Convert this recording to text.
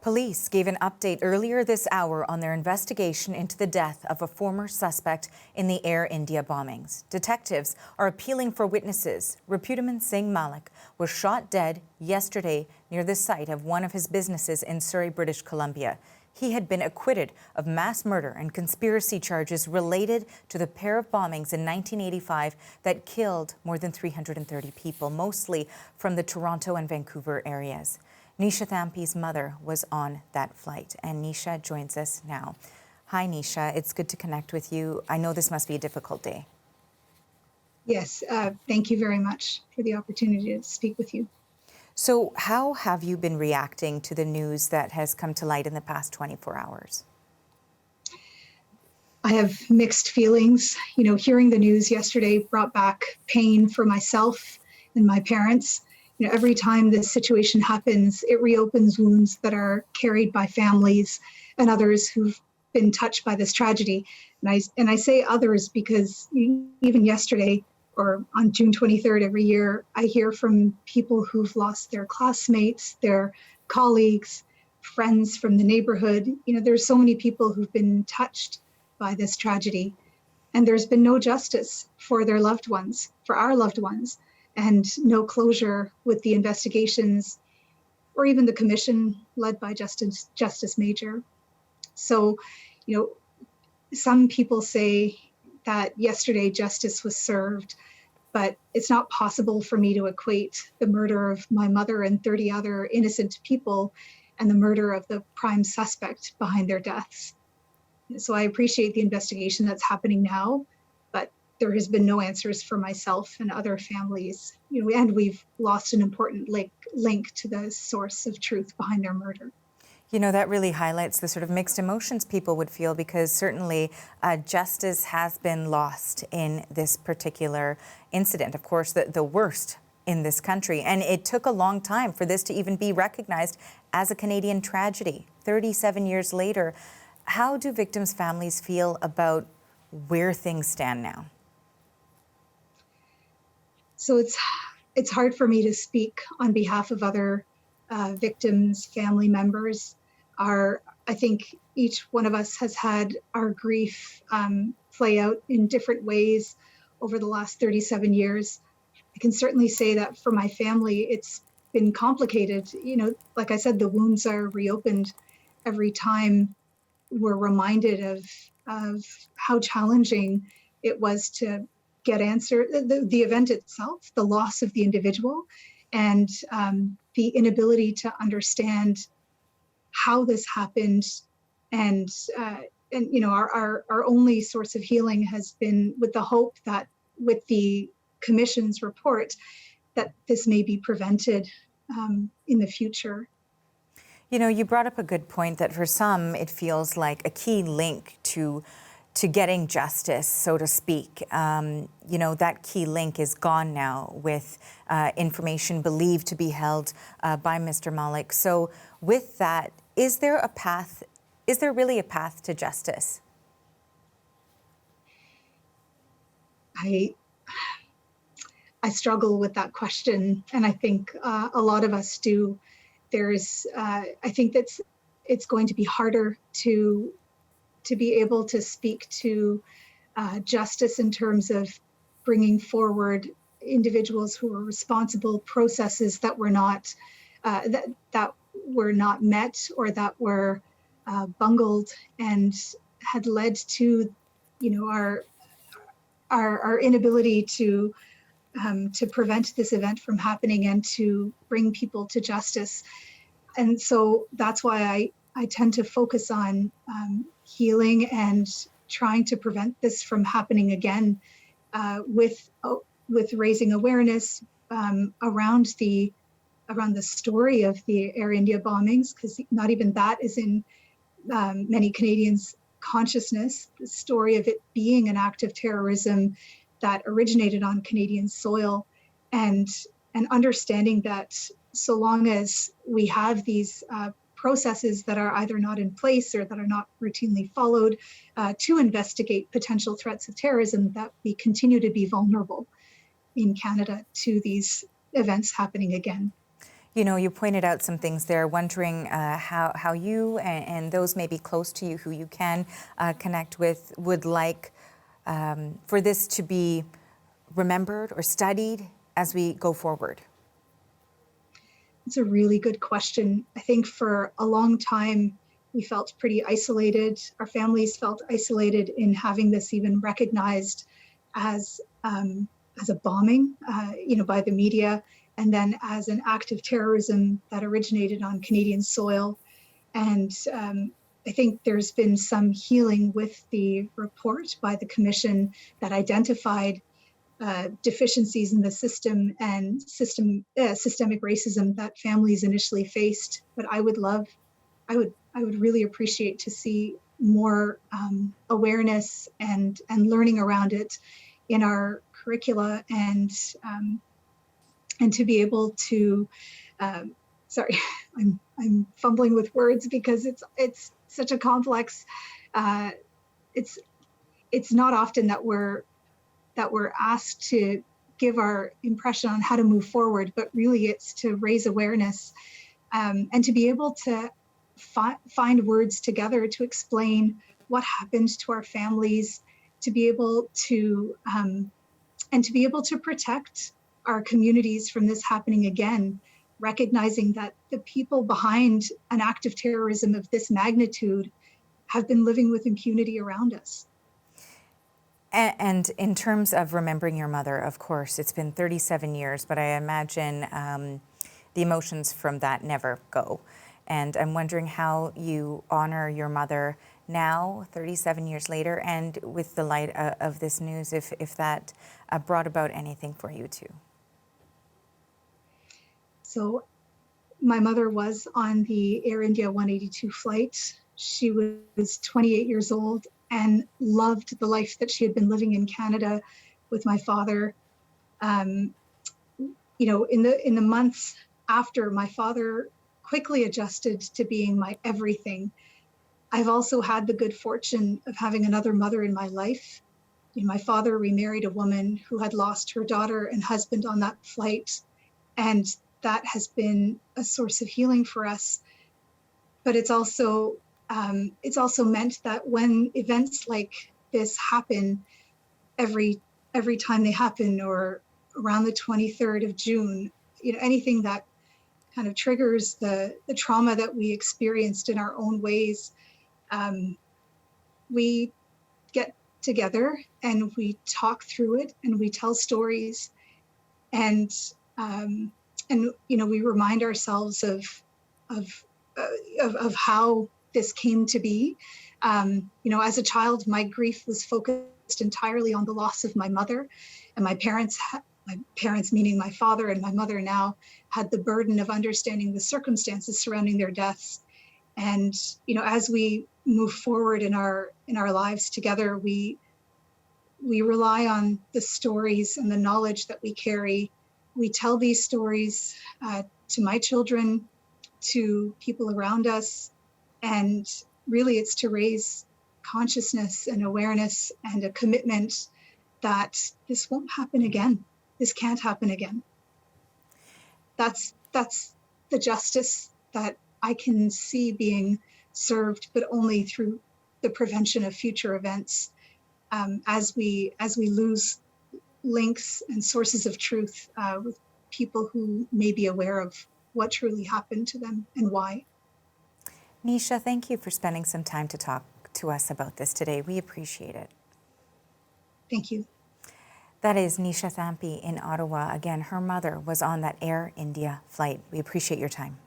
Police gave an update earlier this hour on their investigation into the death of a former suspect in the Air India bombings. Detectives are appealing for witnesses. Ripudaman Singh Malik was shot dead yesterday near the site of one of his businesses in Surrey, British Columbia. He had been acquitted of mass murder and conspiracy charges related to the pair of bombings in 1985 that killed more than 330 people, mostly from the Toronto and Vancouver areas. Nisha Thampi's mother was on that flight, and Nisha joins us now. Hi, Nisha. It's good to connect with you. I know this must be a difficult day. Yes, thank you very much for the opportunity to speak with you. So how have you been reacting to the news that has come to light in the past 24 hours? I have mixed feelings. You know, hearing the news yesterday brought back pain for myself and my parents. You know, every time this situation happens, it reopens wounds that are carried by families and others who've been touched by this tragedy. And I say others because even yesterday, or on June 23rd every year, I hear from people who've lost their classmates, their colleagues, friends from the neighborhood. You know, there's so many people who've been touched by this tragedy, and there's been no justice for their loved ones, for our loved ones, and no closure with the investigations or even the commission led by Justice Major. So, you know, some people say that yesterday justice was served, but it's not possible for me to equate the murder of my mother and 30 other innocent people and the murder of the prime suspect behind their deaths. So I appreciate the investigation that's happening now, but there has been no answers for myself and other families, you know, and we've lost an important link to the source of truth behind their murder. You know, that really highlights the sort of mixed emotions people would feel, because certainly justice has been lost in this particular incident. Of course, the worst in this country. And it took a long time for this to even be recognized as a Canadian tragedy. 37 years later, how do victims' families feel about where things stand now? So it's hard for me to speak on behalf of other victims, family members. I think each one of us has had our grief play out in different ways over the last 37 years. I can certainly say that for my family, it's been complicated. You know, like I said, the wounds are reopened every time we're reminded of how challenging it was to get answered, the event itself, the loss of the individual, and the inability to understand how this happened. And you know, our only source of healing has been with the hope that with the Commission's report that this may be prevented in the future. You know, you brought up a good point that for some it feels like a key link to getting justice, so to speak. You know, that key link is gone now with information believed to be held by Mr. Malik. So with that, is there really a path to justice? I struggle with that question, and I think a lot of us do. I think that it's going to be harder to be able to speak to justice in terms of bringing forward individuals who were responsible, processes that were not that were not met or that were bungled and had led to, you know, our inability to prevent this event from happening and to bring people to justice. And so that's why I tend to focus on healing and trying to prevent this from happening again, with raising awareness around the story of the Air India bombings, because not even that is in many Canadians' consciousness. The story of it being an act of terrorism that originated on Canadian soil, and understanding that so long as we have these processes that are either not in place or that are not routinely followed to investigate potential threats of terrorism, that we continue to be vulnerable in Canada to these events happening again. You know, you pointed out some things there, wondering how you and those maybe close to you who you can connect with would like for this to be remembered or studied as we go forward. It's a really good question. I think for a long time, we felt pretty isolated. Our families felt isolated in having this even recognized as a bombing, by the media, and then as an act of terrorism that originated on Canadian soil. And I think there's been some healing with the report by the Commission that identified deficiencies in the system and systemic racism that families initially faced. But I would really appreciate to see more awareness and learning around it in our curricula, and to be able to sorry, I'm fumbling with words because it's such a complex it's not often that we're asked to give our impression on how to move forward, but really it's to raise awareness and to be able to find words together to explain what happened to our families, to be able to protect our communities from this happening again, recognizing that the people behind an act of terrorism of this magnitude have been living with impunity around us. And in terms of remembering your mother, of course, it's been 37 years, but I imagine the emotions from that never go. And I'm wondering how you honor your mother now, 37 years later, and with the light of this news, if that brought about anything for you too. So my mother was on the Air India 182 flight. She was 28 years old and loved the life that she had been living in Canada with my father. In the months after, my father quickly adjusted to being my everything. I've also had the good fortune of having another mother in my life. My father remarried a woman who had lost her daughter and husband on that flight, and that has been a source of healing for us. But it's also meant that when events like this happen, every time they happen, or around the 23rd of June, anything that kind of triggers the trauma that we experienced in our own ways, we get together and we talk through it and we tell stories, and we remind ourselves of how this came to be. As a child, my grief was focused entirely on the loss of my mother, and my parents meaning my father and my mother now, had the burden of understanding the circumstances surrounding their deaths. And as we move forward in our lives together, we rely on the stories and the knowledge that we carry. We tell these stories to my children, to people around us, and really it's to raise consciousness and awareness and a commitment that this won't happen again. This can't happen again. That's the justice that I can see being served, but only through the prevention of future events. As we lose links and sources of truth with people who may be aware of what truly happened to them and why. Nisha, thank you for spending some time to talk to us about this today. We appreciate it. Thank you. That is Nisha Thampi in Ottawa. Again, her mother was on that Air India flight. We appreciate your time.